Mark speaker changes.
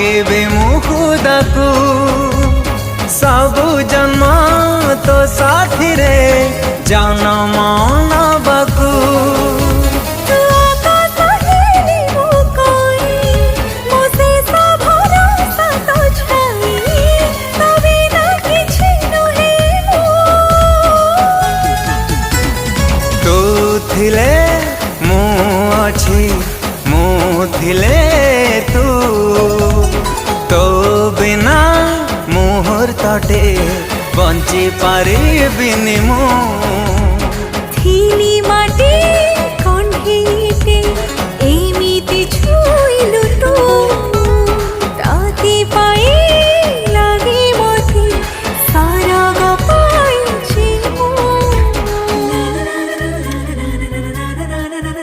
Speaker 1: मागिबी मु खुदाकू सबु जन्म तो साथी रे जन्म नबाकू। थिले मु अछि मु थिले तू तो बिना मुहूर्तटे बंची पारिबिनी मु।